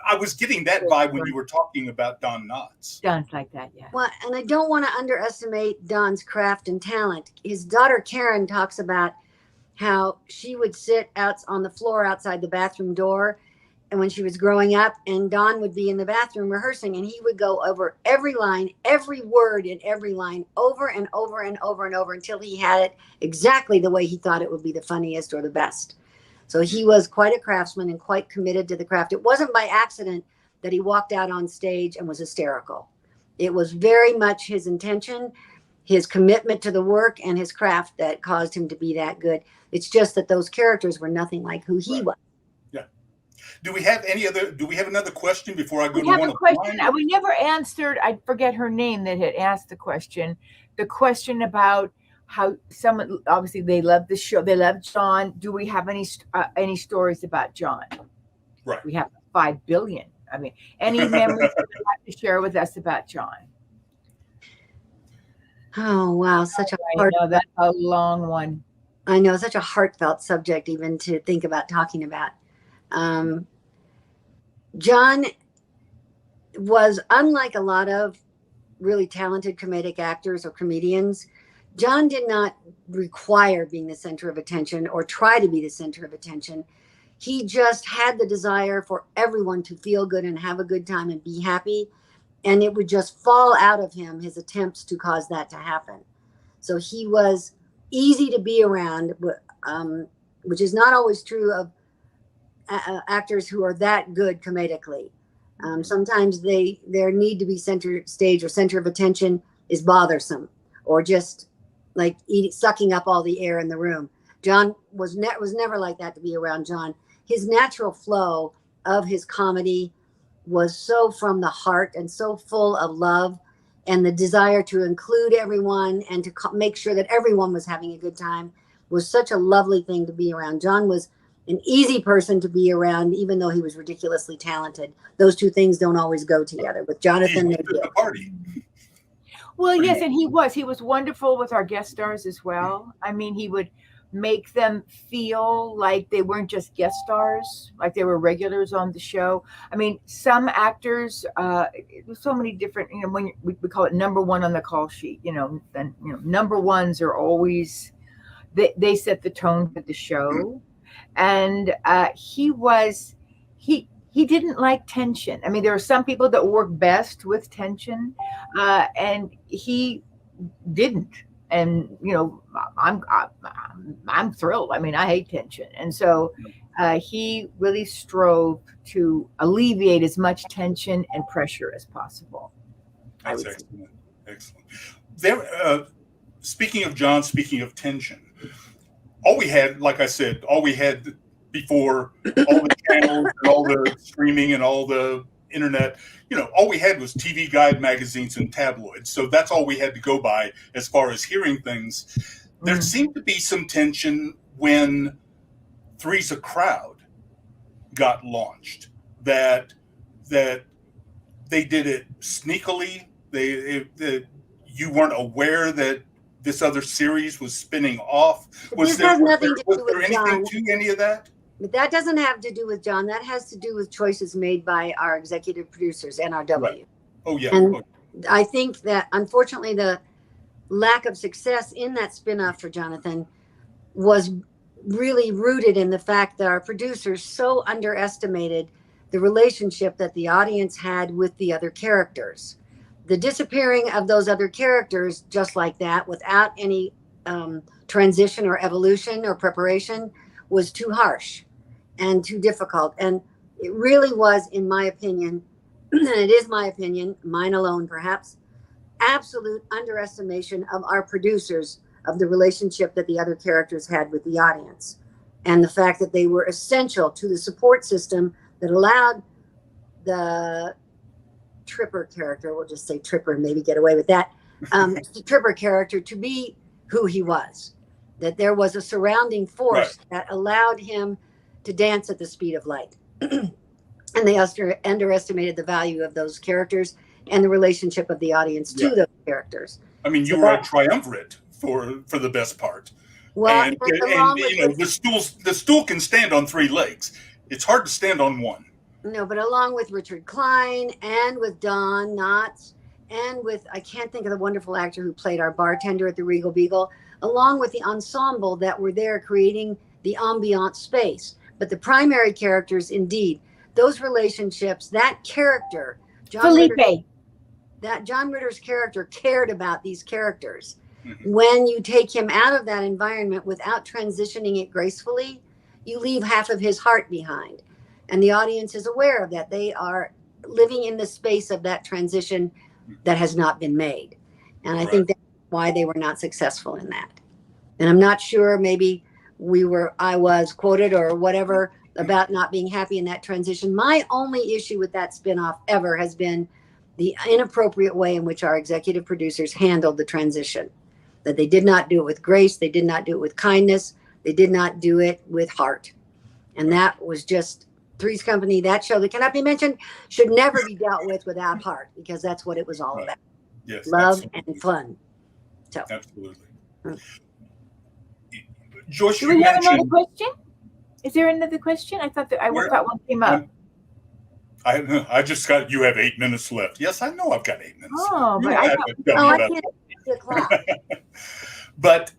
I was getting that vibe when you were talking about Don Knotts. Don's like that, yeah. Well, and I don't want to underestimate Don's craft and talent. His daughter Karen talks about how she would sit out on the floor outside the bathroom door. And when she was growing up, and Don would be in the bathroom rehearsing, and he would go over every line, every word in every line, over and over and over and over until he had it exactly the way he thought it would be the funniest or the best. So he was quite a craftsman and quite committed to the craft. It wasn't by accident that he walked out on stage and was hysterical. It was very much his intention, his commitment to the work and his craft that caused him to be that good. It's just that those characters were nothing like who he was. Do we have another question before I go to one? A question. We never answered. I forget her name that had asked the question. The question about how someone, obviously they love the show. They love John. Do we have any stories about John? Right. We have 5 billion. Any memories you would like to share with us about John? Oh, wow. That's a long one. I know, such a heartfelt subject even to think about talking about. John was, unlike a lot of really talented comedic actors or comedians, John did not require being the center of attention or try to be the center of attention. He just had the desire for everyone to feel good and have a good time and be happy. And it would just fall out of him, his attempts to cause that to happen. So he was easy to be around, which is not always true of actors who are that good comedically. Sometimes their need to be center stage or center of attention is bothersome, or just like sucking up all the air in the room. John was never like that to be around. John, his natural flow of his comedy was so from the heart and so full of love and the desire to include everyone and to make sure that everyone was having a good time was such a lovely thing to be around. John was an easy person to be around, even though he was ridiculously talented. Those two things don't always go together. With Jonathan, they do. Party. Well, yes, and he was wonderful with our guest stars as well. He would make them feel like they weren't just guest stars, like they were regulars on the show. Some actors, so many different, when we call it number one on the call sheet, then number ones are always, they set the tone for the show. And he didn't like tension. There are some people that work best with tension, and he didn't. And I'm thrilled. I hate tension, and so he really strove to alleviate as much tension and pressure as possible. That's excellent. Excellent. There. Speaking of John, speaking of tension. All we had, like I said, before all the channels and all the streaming and all the internet, all we had was TV Guide magazines and tabloids. So that's all we had to go by as far as hearing things. There seemed to be some tension when Three's a Crowd got launched, that they did it sneakily. You weren't aware that this other series was spinning off. Was there anything to any of that? But that doesn't have to do with John. That has to do with choices made by our executive producers, NRW. Right. Oh, yeah. And I think that, unfortunately, lack of success in that spinoff for Jonathan was really rooted in the fact that our producers so underestimated the relationship that the audience had with the other characters. The disappearing of those other characters, just like that, without any transition or evolution or preparation, was too harsh and too difficult. And it really was, in my opinion, and it is my opinion, mine alone perhaps, absolute underestimation of our producers of the relationship that the other characters had with the audience, and the fact that they were essential to the support system that allowed the Tripper character, we'll just say Tripper and maybe get away with that, the Tripper character to be who he was, that there was a surrounding force that allowed him to dance at the speed of light. And they underestimated the value of those characters and the relationship of the audience to those characters. I mean, you were a triumvirate for the best part. Well, and you know, the stool can stand on 3 legs. It's hard to stand on one. No, but along with Richard Klein and with Don Knotts and with, I can't think of the wonderful actor who played our bartender at the Regal Beagle, along with the ensemble that were there creating the ambient space. But the primary characters, indeed, those relationships, that character, John Ritter's character cared about these characters. Mm-hmm. When you take him out of that environment without transitioning it gracefully, you leave half of his heart behind. And the audience is aware of that. They are living in the space of that transition that has not been made. And I think that's why they were not successful in that. And I'm not sure, maybe I was quoted or whatever about not being happy in that transition. My only issue with that spinoff ever has been the inappropriate way in which our executive producers handled the transition. That they did not do it with grace. They did not do it with kindness. They did not do it with heart. And that was just Three's Company, that show that cannot be mentioned, should never be dealt with without heart, because that's what it was all about. Yes, love and fun. So absolutely. Joyce, do we have another question? Is there another question? I thought one came up. I just got, you have 8 minutes left. Yes, I know I've got 8 minutes. Oh, but I can't see the clock. But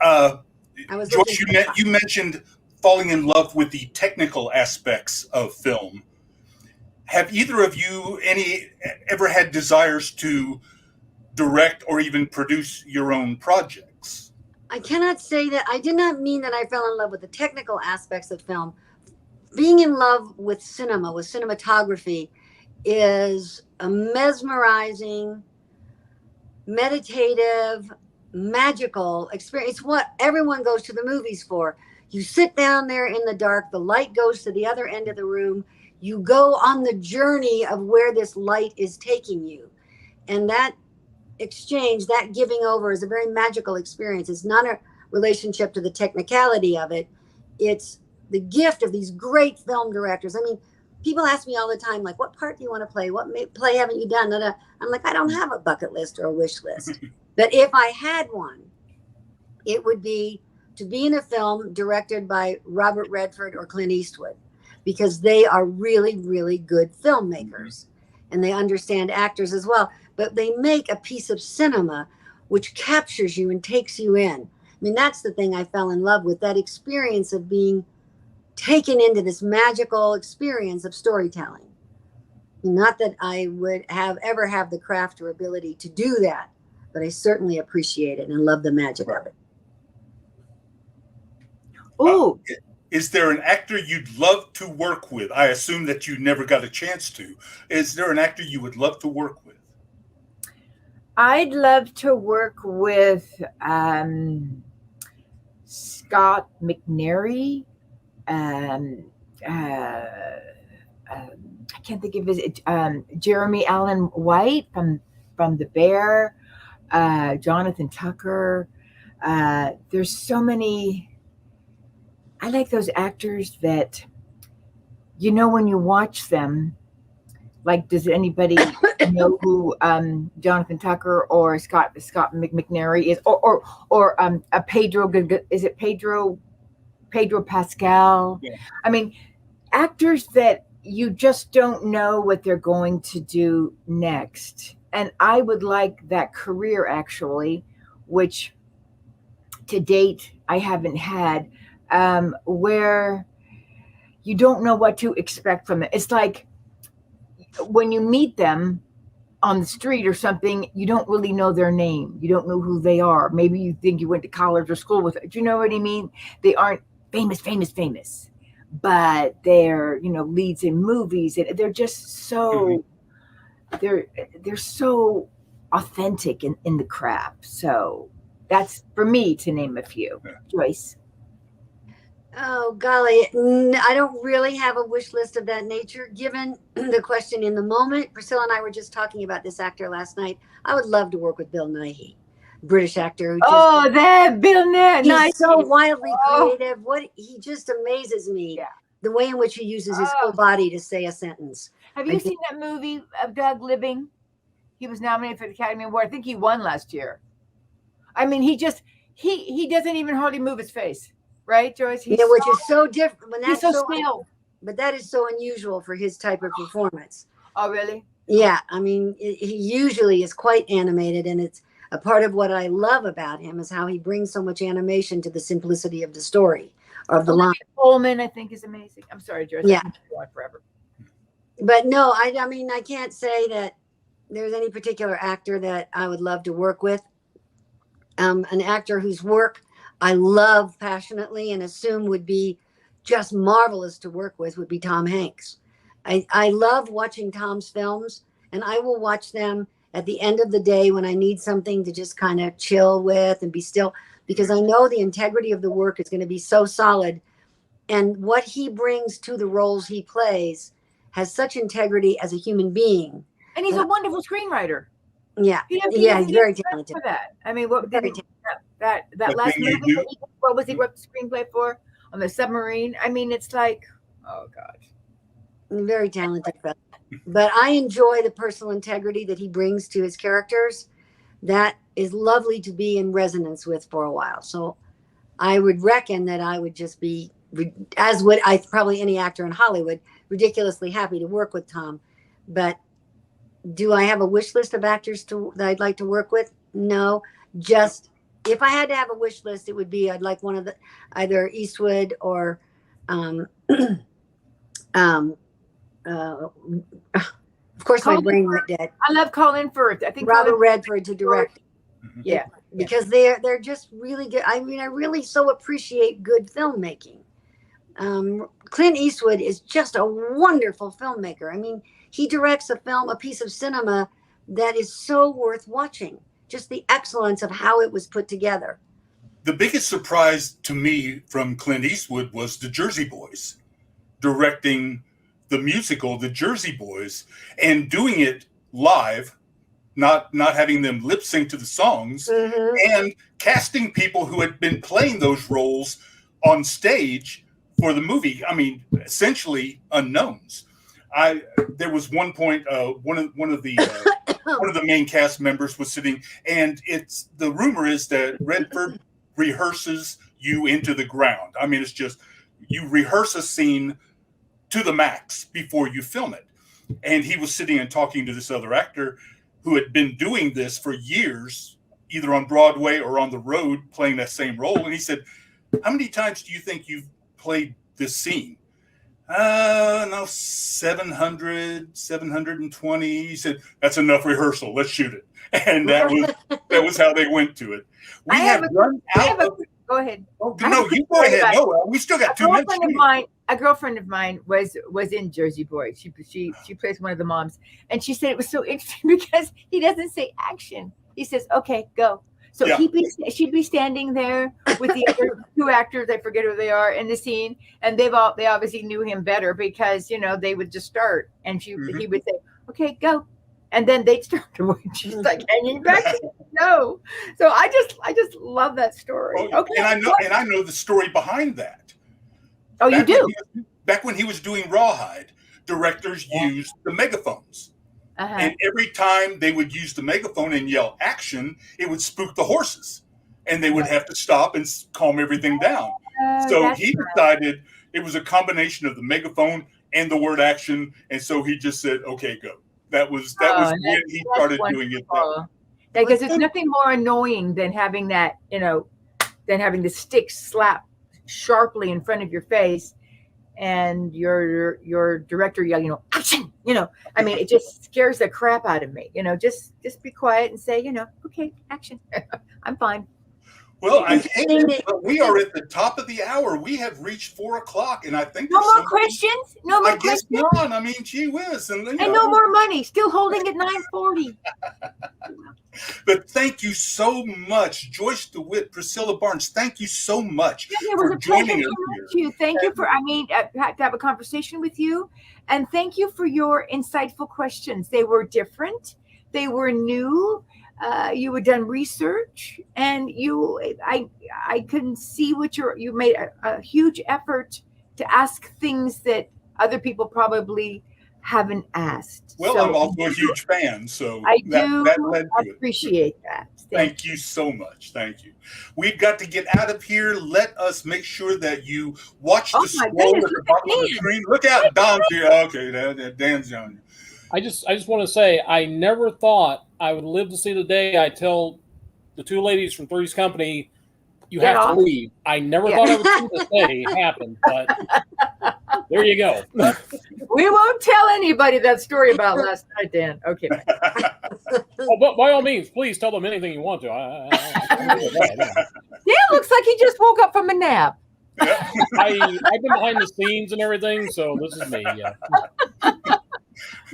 Joyce, you mentioned falling in love with the technical aspects of film. Have either of you ever had desires to direct or even produce your own projects? I cannot say that. I did not mean that I fell in love with the technical aspects of film. Being in love with cinema, with cinematography, is a mesmerizing, meditative, magical experience. It's what everyone goes to the movies for. You sit down there in the dark, the light goes to the other end of the room. You go on the journey of where this light is taking you. And that exchange, that giving over, is a very magical experience. It's not a relationship to the technicality of it. It's the gift of these great film directors. I mean, people ask me all the time, like, what part do you want to play? What play haven't you done? I'm like, I don't have a bucket list or a wish list. But if I had one, it would be to be in a film directed by Robert Redford or Clint Eastwood, because they are really, really good filmmakers and they understand actors as well. But they make a piece of cinema which captures you and takes you in. I mean, that's the thing I fell in love with, that experience of being taken into this magical experience of storytelling. Not that I would ever have the craft or ability to do that, but I certainly appreciate it and love the magic of it. Oh, is there an actor you'd love to work with? I assume that you never got a chance to. Is there an actor you would love to work with? I'd love to work with Scott McNairy. I can't think of his. Jeremy Allen White from The Bear. Jonathan Tucker. There's so many. I like those actors that, you know, when you watch them, like, does anybody know who Jonathan Tucker or Scott McNairy is, or a Pedro? Is it Pedro Pascal? Yeah. I mean, actors that you just don't know what they're going to do next. And I would like that career, actually, which to date I haven't had, where you don't know what to expect from it. It's like when you meet them on the street or something, you don't really know their name. You don't know who they are. Maybe you think you went to college or school with it. Do you know what I mean? They aren't famous, but they're, leads in movies, and they're just so, they're so authentic in the craft. So that's for me, to name a few. Joyce. Oh, golly. I don't really have a wish list of that nature, given the question in the moment. Priscilla and I were just talking about this actor last night. I would love to work with Bill Nighy, British actor. Who that Bill Nighy. He's so wildly creative. He just amazes me. Yeah. The way in which he uses his whole body to say a sentence. Have you seen that movie of Doug Living? He was nominated for the Academy Award. I think he won last year. I mean, he doesn't even hardly move his face. Right, Joyce? Which is so different. When that's he's so still. But that is so unusual for his type of performance. Oh, really? Yeah. I mean, he usually is quite animated, and it's a part of what I love about him is how he brings so much animation to the simplicity of the story, of the line. Coleman, I think, is amazing. I'm sorry, Joyce. Yeah. I can go on forever. But no, I mean, I can't say that there's any particular actor that I would love to work with. An actor whose work I love passionately and assume would be just marvelous to work with would be Tom Hanks. I love watching Tom's films, and I will watch them at the end of the day when I need something to just kind of chill with and be still, because I know the integrity of the work is going to be so solid. And what he brings to the roles he plays has such integrity as a human being. And he's a wonderful screenwriter. Yeah. He's very talented. For that. I mean, what very talented. That last movie, what was he wrote the screenplay for? On the submarine? I mean, it's like, oh God. Very talented fellow. But I enjoy the personal integrity that he brings to his characters. That is lovely to be in resonance with for a while. So I would reckon that I would just be, as would probably any actor in Hollywood, ridiculously happy to work with Tom. But do I have a wish list of actors that I'd like to work with? No. Just if I had to have a wish list, it would be I'd like one of the either Eastwood or of course my brain went dead. I love Colin Firth. I think Robert Redford to direct. Yeah. Because they're just really good. I mean, I really so appreciate good filmmaking. Clint Eastwood is just a wonderful filmmaker. I mean, he directs a piece of cinema that is so worth watching. Just the excellence of how it was put together. The biggest surprise to me from Clint Eastwood was the Jersey Boys, directing the musical The Jersey Boys and doing it live, not having them lip sync to the songs, and casting people who had been playing those roles on stage for the movie. I mean, essentially unknowns. There was one point, one of the main cast members was sitting, and the rumor is that Redford rehearses you into the ground. I mean, it's just you rehearse a scene to the max before you film it. And he was sitting and talking to this other actor who had been doing this for years, either on Broadway or on the road, playing that same role. And he said, "How many times do you think you've played this scene?" No, 700, 720. He said, "That's enough rehearsal. Let's shoot it." And that was how they went to it. We have run out of it. Go ahead. Oh, no, you go ahead. No, we still got 2 minutes. A girlfriend of mine was in Jersey Boys. She plays one of the moms, and she said it was so interesting because he doesn't say action. He says, "Okay, go." So she'd be standing there with the other 2 actors. I forget who they are in the scene, and they obviously knew him better because they would just start, and he would say, "Okay, go," and then they'd start to wait. She's like hanging back. No, so I just love that story. Oh, okay, and I know the story behind that. Oh, you do? Back when he was doing Rawhide, directors used the megaphones. And every time they would use the megaphone and yell action, it would spook the horses. And they would have to stop and calm everything down. So he decided it was a combination of the megaphone and the word action. And so he just said, "Okay, go." That was when he started doing it. Because there's nothing more annoying than having that, than having the stick slap sharply in front of your face and your director yell, action, I mean, it just scares the crap out of me, just be quiet and say, okay, action. I'm fine. Well, I hate it, but we are at the top of the hour. We have reached 4 o'clock, and I think no more questions. No more questions. I guess not. I mean, gee whiz, and no more money. Still holding at 9:40. But thank you so much, Joyce DeWitt, Priscilla Barnes. Thank you so much it was for a pleasure joining us here. Thank you for. to have a conversation with you, and thank you for your insightful questions. They were different. They were new. You had done research, and I couldn't see you made a huge effort to ask things that other people probably haven't asked. Well, so, I'm also a huge fan, so that led to appreciate that. Thank you so much. Thank you. We've got to get out of here. Let us make sure that you watch the scroll at the bottom of the screen. Look out, Don's here. Okay, Dan's on you. I just want to say I never thought I would live to see the day I tell the two ladies from Three's Company, you have to leave. I never thought I would see this day happen, but there you go. We won't tell anybody that story about last night, Dan. Okay. But by all means, please tell them anything you want to. Dan looks like he just woke up from a nap. I've been behind the scenes and everything, so this is me. Yeah.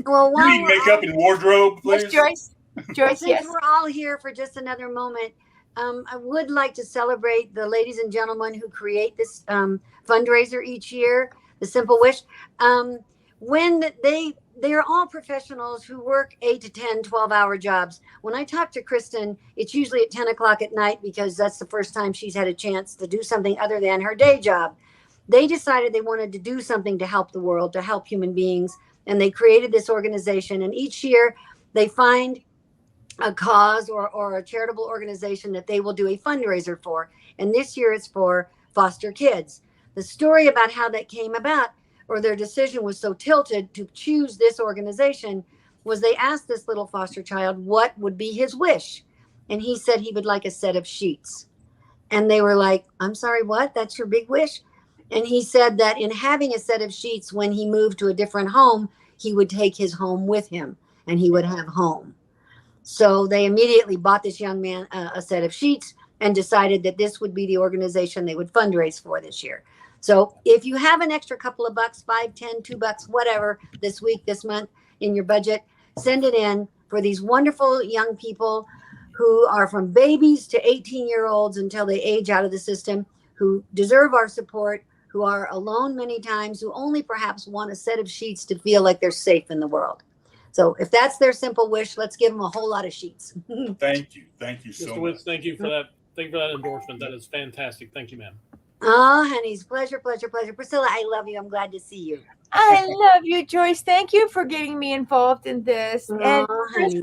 Well, you need makeup and wardrobe, please. Yes, Joyce. Joyce, since we're all here for just another moment, I would like to celebrate the ladies and gentlemen who create this fundraiser each year, the Simple Wish. When they are all professionals who work 8 to 10, 12-hour jobs. When I talk to Kristen, it's usually at 10 o'clock at night because that's the first time she's had a chance to do something other than her day job. They decided they wanted to do something to help the world, to help human beings, and they created this organization. And each year they find a cause or a charitable organization that they will do a fundraiser for. And this year it's for foster kids. The story about how that came about, or their decision was so tilted to choose this organization, was they asked this little foster child what would be his wish. And he said he would like a set of sheets. And they were like, I'm sorry, what? That's your big wish? And he said that in having a set of sheets, when he moved to a different home, he would take his home with him and he would have home. So they immediately bought this young man a set of sheets and decided that this would be the organization they would fundraise for this year. So if you have an extra couple of bucks, $5, $10, $2, whatever, this week, this month in your budget, send it in for these wonderful young people who are from babies to 18-year-olds until they age out of the system, who deserve our support, who are alone many times, who only perhaps want a set of sheets to feel like they're safe in the world. So if that's their simple wish, let's give them a whole lot of sheets. Thank you. Thank you so much. Thank you for that. Thank you for that endorsement. That is fantastic. Thank you, ma'am. Oh, honeys, pleasure, pleasure, pleasure. Priscilla, I love you. I'm glad to see you. I love you, Joyce. Thank you for getting me involved in this. Oh, and honey.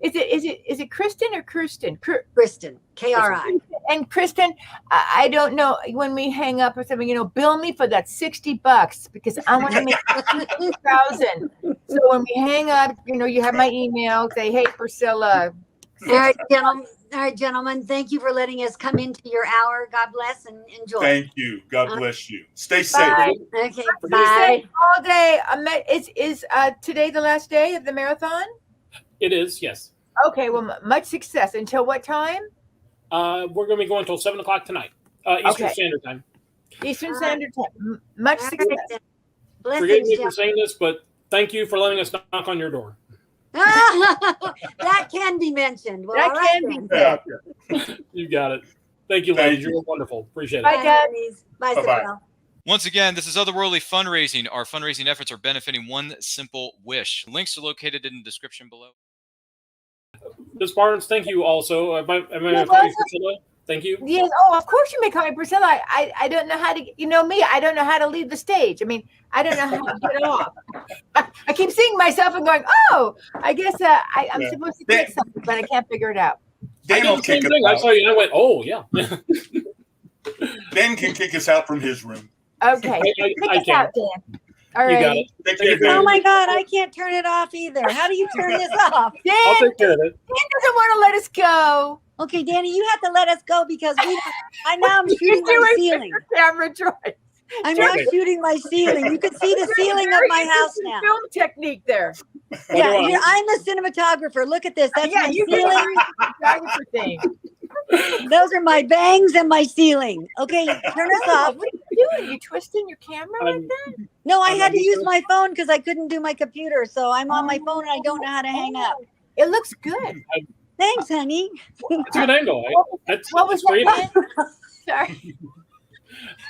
Is it Kristen or Kirsten? Kristen, K-R-I. And Kristen, I don't know, when we hang up or something, bill me for that $60 because I want to make $1,000. So when we hang up, you have my email. Say, hey, Priscilla. All right, gentlemen. Thank you for letting us come into your hour. God bless and enjoy. Thank you. God bless you. Stay safe. Bye. Okay. Bye. All day. Is today the last day of the marathon? It is, yes. Okay. Well, much success. Until what time? We're going to be going until 7 o'clock tonight, Eastern Standard Time. Eastern Standard Time. Much success. Forgive me for saying this, but thank you for letting us knock on your door. That can be mentioned. Well, that can be said. You got it. Thank you, ladies. You're wonderful. Appreciate it. Bye, Dad. Bye, Bye. Once again, this is Otherworldly Fundraising. Our fundraising efforts are benefiting one simple wish. Links are located in the description below. Ms. Barnes, thank you also. Am I Priscilla? Thank you. Yes. Oh, of course you may call me Priscilla. I don't know how to, me, I don't know how to leave the stage. I mean, I don't know how to get off. I keep seeing myself and going, oh, I guess I'm supposed to get something, but I can't figure it out. Dan will kick us out. I saw you and I went, oh, yeah. Dan can kick us out from his room. Okay. I can. Out, Dan. All right. You got it. Take care, Oh my God, I can't turn it off either. How do you turn this off? I'll take care of it. Dan doesn't want to let us go. Okay, Danny, you have to let us go because I'm shooting my ceiling. Camera, Joyce. I'm now shooting my ceiling. You can see the ceiling of my house now. Film technique there. Yeah, here, I'm the cinematographer. Look at this. That's my ceiling. Thing. Those are my bangs and my ceiling. Okay, turn us off. What are you doing? You twisting your camera like that? No, I had to use my phone because I couldn't do my computer. So I'm on my phone and I don't know how to hang up. It looks good. Thanks, honey. It's a good angle. What was great. Sorry.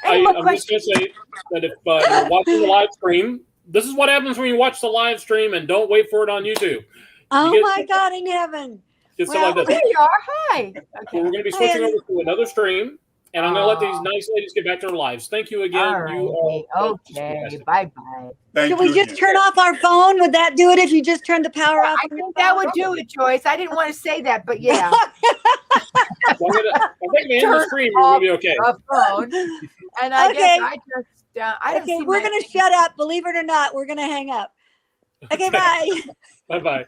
I'm just going to say that if you're watching the live stream, this is what happens when you watch the live stream and don't wait for it on YouTube. Oh my God in heaven. Well, there you are. Hi. Okay. So we're going to be switching over to another stream, and I'm going to let these nice ladies get back to their lives. Thank you again. All right. Okay. Bye-bye. Should we just turn off our phone? Would that do it if you just turned the power off? I think that would do it, Joyce. I didn't want to say that, but yeah. I think the end of the stream, you're going to be okay. A phone. And I guess I just, I don't see we're going to shut up. Believe it or not, we're going to hang up. Okay, bye. Bye-bye.